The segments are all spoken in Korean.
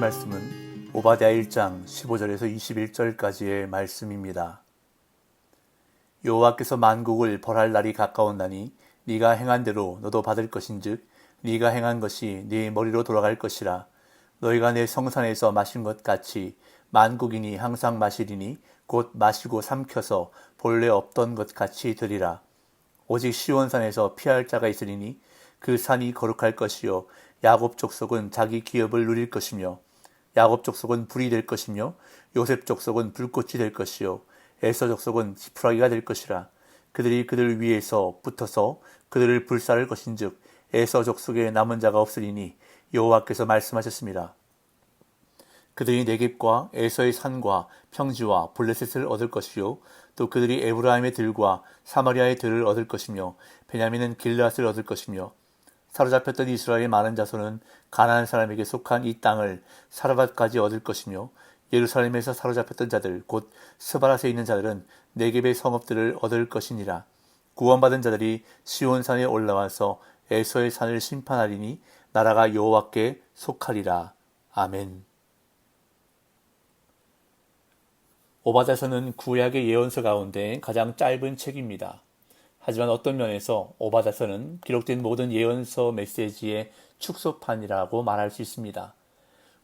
말씀은 오바댜 1장 15절에서 21절까지의 말씀입니다. 여호와께서 만국을 벌할 날이 가까웠나니 네가 행한 대로 너도 받을 것인즉 네가 행한 것이 네 머리로 돌아갈 것이라. 너희가 내 성산에서 마신 것 같이 만국인이 항상 마시리니 곧 마시고 삼켜서 본래 없던 것 같이 되리라. 오직 시온산에서 피할 자가 있으리니 그 산이 거룩할 것이요 야곱 족속은 자기 기업을 누릴 것이며 야곱 족속은 불이 될 것이며 요셉 족속은 불꽃이 될 것이요 에서 족속은 지푸라기가 될 것이라. 그들이 그들 위에서 붙어서 그들을 불사를 것인즉 에서 족속에 남은 자가 없으리니 여호와께서 말씀하셨습니다. 그들이 네겝과 에서의 산과 평지와 블레셋을 얻을 것이요 또 그들이 에브라임의 들과 사마리아의 들을 얻을 것이며 베냐민은 길앗을 얻을 것이며 사로잡혔던 이스라엘의 많은 자손은 가나안 사람에게 속한 이 땅을 사르밧까지 얻을 것이며 예루살렘에서 사로잡혔던 자들 곧 스바랏에 있는 자들은 네겝의 성읍들을 얻을 것이니라. 구원받은 자들이 시온산에 올라와서 에서의 산을 심판하리니 나라가 여호와께 속하리라. 아멘. 오바댜서는 구약의 예언서 가운데 가장 짧은 책입니다. 하지만 어떤 면에서 오바댜서는 기록된 모든 예언서 메시지의 축소판이라고 말할 수 있습니다.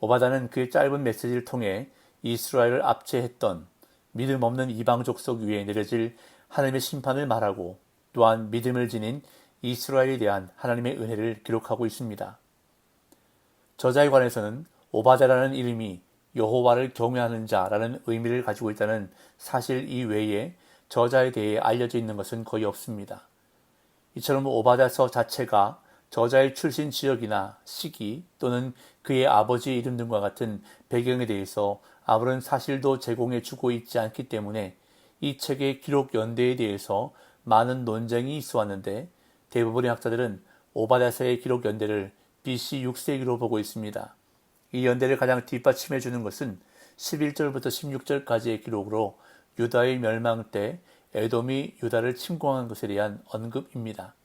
오바댜는 그 짧은 메시지를 통해 이스라엘을 압제했던 믿음 없는 이방 족속 위에 내려질 하나님의 심판을 말하고 또한 믿음을 지닌 이스라엘에 대한 하나님의 은혜를 기록하고 있습니다. 저자에 관해서는 오바댜라는 이름이 여호와를 경외하는 자라는 의미를 가지고 있다는 사실 이외에 저자에 대해 알려져 있는 것은 거의 없습니다. 이처럼 오바댜서 자체가 저자의 출신 지역이나 시기 또는 그의 아버지 이름 등과 같은 배경에 대해서 아무런 사실도 제공해 주고 있지 않기 때문에 이 책의 기록 연대에 대해서 많은 논쟁이 있어 왔는데 대부분의 학자들은 오바댜서의 기록 연대를 BC 6세기로 보고 있습니다. 이 연대를 가장 뒷받침해 주는 것은 11절부터 16절까지의 기록으로 유다의 멸망 때 에돔이 유다를 침공한 것에 대한 언급입니다.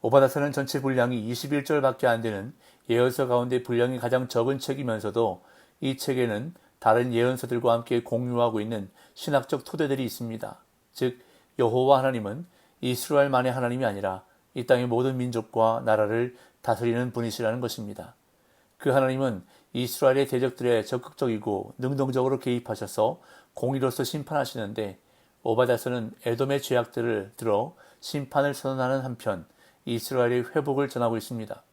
오바댜서는 전체 분량이 21절밖에 안 되는 예언서 가운데 분량이 가장 적은 책이면서도 이 책에는 다른 예언서들과 함께 공유하고 있는 신학적 토대들이 있습니다. 즉 여호와 하나님은 이스라엘만의 하나님이 아니라 이 땅의 모든 민족과 나라를 다스리는 분이시라는 것입니다. 그 하나님은 이스라엘의 대적들에 적극적이고 능동적으로 개입하셔서 공의로서 심판하시는데 오바댜서는 에돔의 죄악들을 들어 심판을 선언하는 한편 이스라엘의 회복을 전하고 있습니다.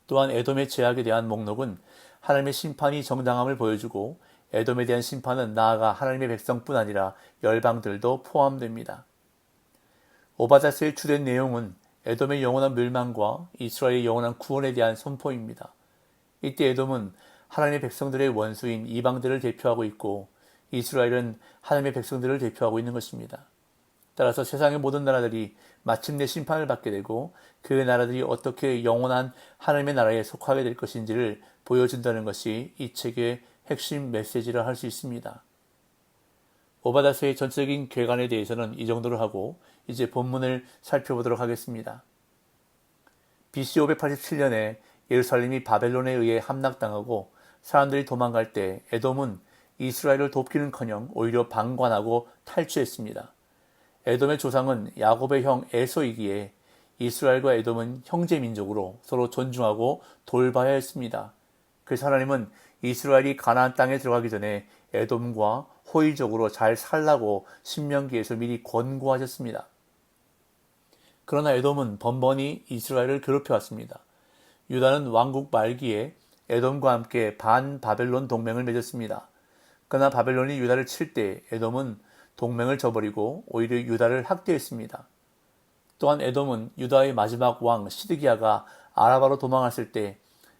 또한 에돔의 죄악에 대한 목록은 하나님의 심판이 정당함을 보여주고 에돔에 대한 심판은 나아가 하나님의 백성뿐 아니라 열방들도 포함됩니다. 오바댜서의 주된 내용은 에돔의 영원한 멸망과 이스라엘의 영원한 구원에 대한 선포입니다. 이때 에돔은 하나님의 백성들의 원수인 이방들을 대표하고 있고 이스라엘은 하나님의 백성들을 대표하고 있는 것입니다. 따라서 세상의 모든 나라들이 마침내 심판을 받게 되고 그 나라들이 어떻게 영원한 하나님의 나라에 속하게 될 것인지를 보여준다는 것이 이 책의 핵심 메시지라 할 수 있습니다. 오바댜서의 전체적인 궤관에 대해서는 이 정도로 하고 이제 본문을 살펴보도록 하겠습니다. BC 587년에 예루살렘이 바벨론에 의해 함락당하고 사람들이 도망갈 때 에돔은 이스라엘을 돕기는커녕 오히려 방관하고 탈취했습니다. 에돔의 조상은 야곱의 형 에서이기에 이스라엘과 에돔은 형제 민족으로 서로 존중하고 돌봐야 했습니다. 그래서 하나님은 이스라엘이 가나안 땅에 들어가기 전에 에돔과 호의적으로 잘 살라고 신명기에서 미리 권고하셨습니다. 그러나 에돔은 번번이 이스라엘을 괴롭혀왔습니다. 유다는 왕국 말기에 에돔과 함께 반바벨론 동맹을 맺었습니다. 그러나 바벨론이 유다를 칠 때 에돔은 동맹을 저버리고 오히려 유다를 학대했습니다. 또한 에돔은 유다의 마지막 왕 시드기야가 아라바로 도망했을 때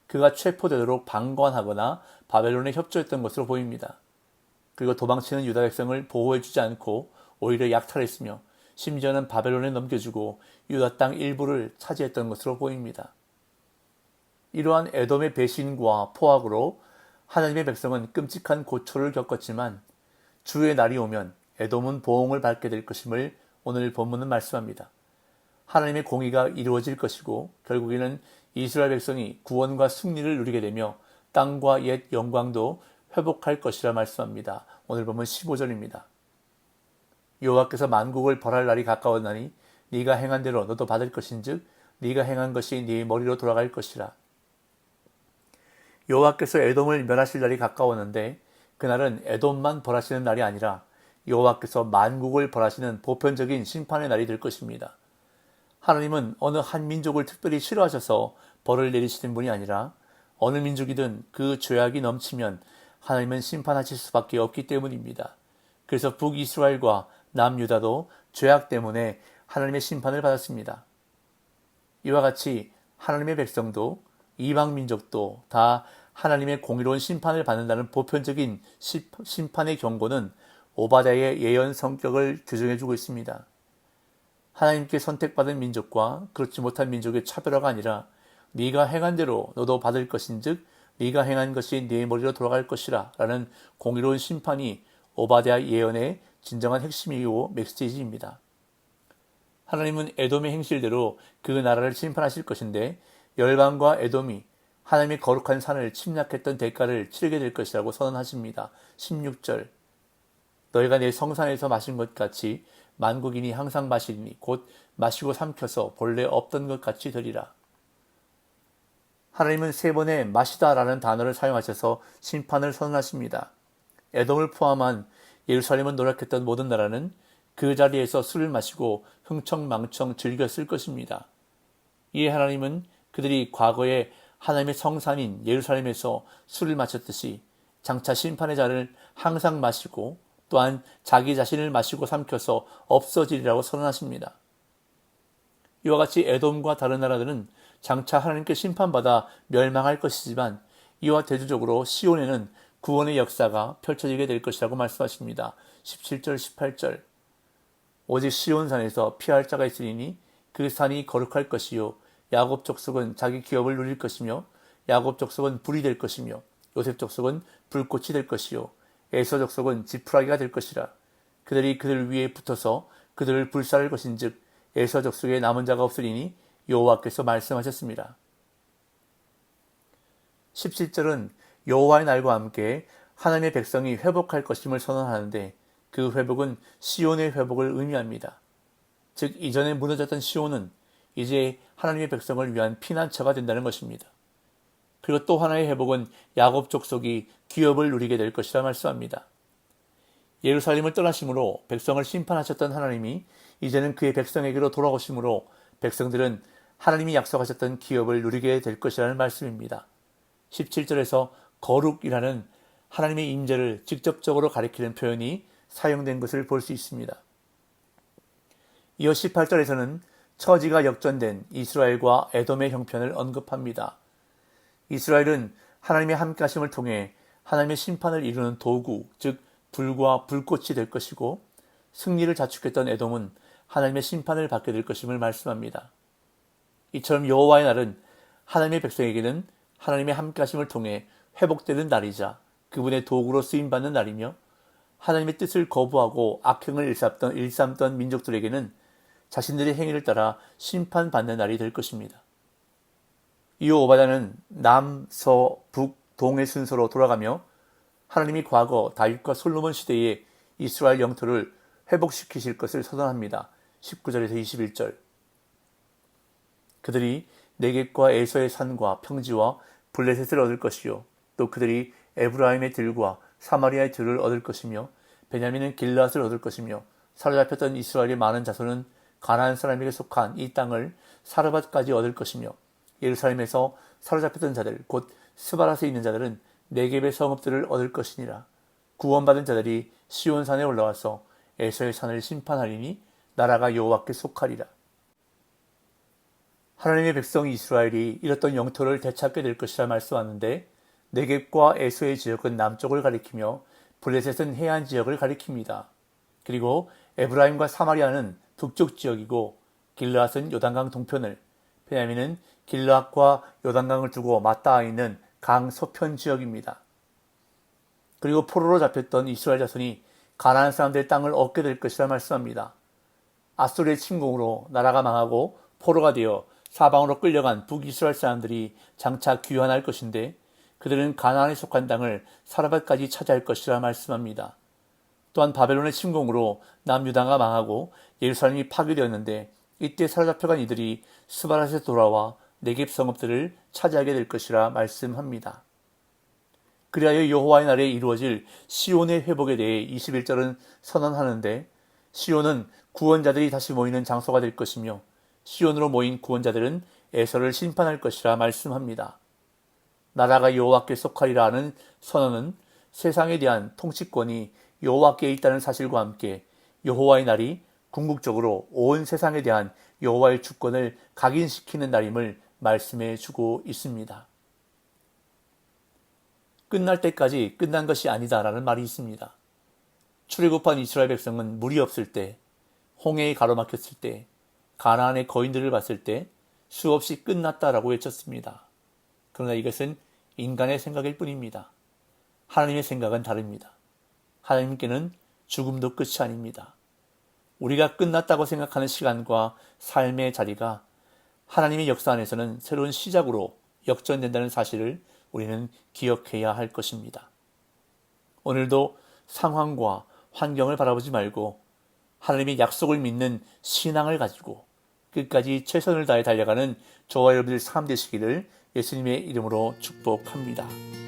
그가 체포되도록 방관하거나 바벨론에 협조했던 것으로 보입니다. 그리고 도망치는 유다 백성을 보호해주지 않고 오히려 약탈했으며 심지어는 바벨론에 넘겨주고 유다 땅 일부를 차지했던 것으로 보입니다. 이러한 에돔의 배신과 포악으로 하나님의 백성은 끔찍한 고초를 겪었지만 주의 날이 오면 에돔은 보응을 받게 될 것임을 오늘 본문은 말씀합니다. 하나님의 공의가 이루어질 것이고 결국에는 이스라엘 백성이 구원과 승리를 누리게 되며 땅과 옛 영광도 회복할 것이라 말씀합니다. 오늘 보면 15절입니다. 여호와께서 만국을 벌할 날이 가까웠나니 네가 행한 대로 너도 받을 것인즉 네가 행한 것이 네 머리로 돌아갈 것이라. 여호와께서 에돔을 멸하실 날이 가까웠는데 그날은 에돔만 벌하시는 날이 아니라 여호와께서 만국을 벌하시는 보편적인 심판의 날이 될 것입니다. 하나님은 어느 한 민족을 특별히 싫어하셔서 벌을 내리시는 분이 아니라 어느 민족이든 그 죄악이 넘치면 하나님은 심판하실 수밖에 없기 때문입니다. 그래서 북이스라엘과 남유다도 죄악 때문에 하나님의 심판을 받았습니다. 이와 같이 하나님의 백성도 이방 민족도 다 하나님의 공의로운 심판을 받는다는 보편적인 심판의 경고는 오바댜의 예언 성격을 규정해주고 있습니다. 하나님께 선택받은 민족과 그렇지 못한 민족의 차별화가 아니라 네가 행한 대로 너도 받을 것인즉 네가 행한 것이 네 머리로 돌아갈 것이라 라는 공의로운 심판이 오바댜 예언의 진정한 핵심이고 메시지입니다. 하나님은 에돔의 행실대로 그 나라를 심판하실 것인데 열방과 에돔이 하나님의 거룩한 산을 침략했던 대가를 치르게 될 것이라고 선언하십니다. 16절 너희가 내 성산에서 마신 것 같이 만국인이 항상 마시리니 곧 마시고 삼켜서 본래 없던 것 같이 되리라. 하나님은 세 번의 마시다라는 단어를 사용하셔서 심판을 선언하십니다. 에돔을 포함한 예루살렘을 노력했던 모든 나라는 그 자리에서 술을 마시고 흥청망청 즐겼을 것입니다. 이에 하나님은 그들이 과거에 하나님의 성산인 예루살렘에서 술을 마셨듯이 장차 심판의 잔을 항상 마시고 또한 자기 자신을 마시고 삼켜서 없어지리라고 선언하십니다. 이와 같이 에돔과 다른 나라들은 장차 하나님께 심판받아 멸망할 것이지만 이와 대조적으로 시온에는 구원의 역사가 펼쳐지게 될 것이라고 말씀하십니다. 17절 18절 오직 시온산에서 피할 자가 있으리니 그 산이 거룩할 것이요 야곱 족속은 자기 기업을 누릴 것이며 야곱 족속은 불이 될 것이며 요셉 족속은 불꽃이 될 것이요 에서 족속은 지푸라기가 될 것이라. 그들이 그들 위에 붙어서 그들을 불살할 것인즉 에서 족속에 남은 자가 없으리니 여호와께서 말씀하셨습니다. 17절은 여호와의 날과 함께 하나님의 백성이 회복할 것임을 선언하는데 그 회복은 시온의 회복을 의미합니다. 즉 이전에 무너졌던 시온은 이제 하나님의 백성을 위한 피난처가 된다는 것입니다. 그리고 또 하나의 회복은 야곱 족속이 기업을 누리게 될 것이라 말씀합니다. 예루살렘을 떠나심으로 백성을 심판하셨던 하나님이 이제는 그의 백성에게로 돌아오심으로 백성들은 하나님이 약속하셨던 기업을 누리게 될 것이라는 말씀입니다. 17절에서 거룩이라는 하나님의 임재를 직접적으로 가리키는 표현이 사용된 것을 볼 수 있습니다. 이어 18절에서는 처지가 역전된 이스라엘과 에돔의 형편을 언급합니다. 이스라엘은 하나님의 함께하심을 통해 하나님의 심판을 이루는 도구, 즉 불과 불꽃이 될 것이고 승리를 자축했던 에돔은 하나님의 심판을 받게 될 것임을 말씀합니다. 이처럼 여호와의 날은 하나님의 백성에게는 하나님의 함께하심을 통해 회복되는 날이자 그분의 도구로 쓰임받는 날이며 하나님의 뜻을 거부하고 악행을 일삼던 민족들에게는 자신들의 행위를 따라 심판받는 날이 될 것입니다. 이후 오바댜는 남, 서, 북, 동의 순서로 돌아가며 하나님이 과거 다윗과 솔로몬 시대에 이스라엘 영토를 회복시키실 것을 선언합니다. 19절에서 21절 그들이 네겝과 에서의 산과 평지와 블레셋을 얻을 것이요 또 그들이 에브라임의 들과 사마리아의 들을 얻을 것이며 베냐민은 길앗을 얻을 것이며 사로잡혔던 이스라엘의 많은 자손은 가나안 사람에게 속한 이 땅을 사르밧까지 얻을 것이며 예루살렘에서 사로잡혔던 자들 곧 스바라스에 있는 자들은 네겝의 성읍들을 얻을 것이니라. 구원받은 자들이 시온산에 올라와서 에서의 산을 심판하리니 나라가 여호와께 속하리라. 하나님의 백성 이스라엘이 잃었던 영토를 되찾게 될 것이라 말씀하는데 네겝과 에서의 지역은 남쪽을 가리키며 블레셋은 해안 지역을 가리킵니다. 그리고 에브라임과 사마리아는 북쪽 지역이고 길르앗은 요단강 동편을, 베냐민은 길르앗과 요단강을 두고 맞닿아 있는 강 서편 지역입니다. 그리고 포로로 잡혔던 이스라엘 자손이 가나안 사람들의 땅을 얻게 될 것이라 말씀합니다. 아수르의 침공으로 나라가 망하고 포로가 되어 사방으로 끌려간 북이스라엘 사람들이 장차 귀환할 것인데 그들은 가나안에 속한 땅을 사르밧까지 차지할 것이라 말씀합니다. 또한 바벨론의 침공으로 남유다가 망하고 예루살렘이 파괴되었는데 이때 사로잡혀간 이들이 스바랏에 돌아와 네겝 성읍들을 차지하게 될 것이라 말씀합니다. 그리하여 여호와의 날에 이루어질 시온의 회복에 대해 21절은 선언하는데 시온은 구원자들이 다시 모이는 장소가 될 것이며 시온으로 모인 구원자들은 에서를 심판할 것이라 말씀합니다. 나라가 여호와께 속하리라 하는 선언은 세상에 대한 통치권이 여호와께 있다는 사실과 함께 여호와의 날이 궁극적으로 온 세상에 대한 여호와의 주권을 각인시키는 날임을 말씀해 주고 있습니다. 끝날 때까지 끝난 것이 아니다라는 말이 있습니다. 출애굽한 이스라엘 백성은 물이 없을 때, 홍해에 가로막혔을 때, 가나안의 거인들을 봤을 때 수없이 끝났다라고 외쳤습니다. 그러나 이것은 인간의 생각일 뿐입니다. 하나님의 생각은 다릅니다. 하나님께는 죽음도 끝이 아닙니다. 우리가 끝났다고 생각하는 시간과 삶의 자리가 하나님의 역사 안에서는 새로운 시작으로 역전된다는 사실을 우리는 기억해야 할 것입니다. 오늘도 상황과 환경을 바라보지 말고 하나님의 약속을 믿는 신앙을 가지고 끝까지 최선을 다해 달려가는 저와 여러분들 삶 되시기를 예수님의 이름으로 축복합니다.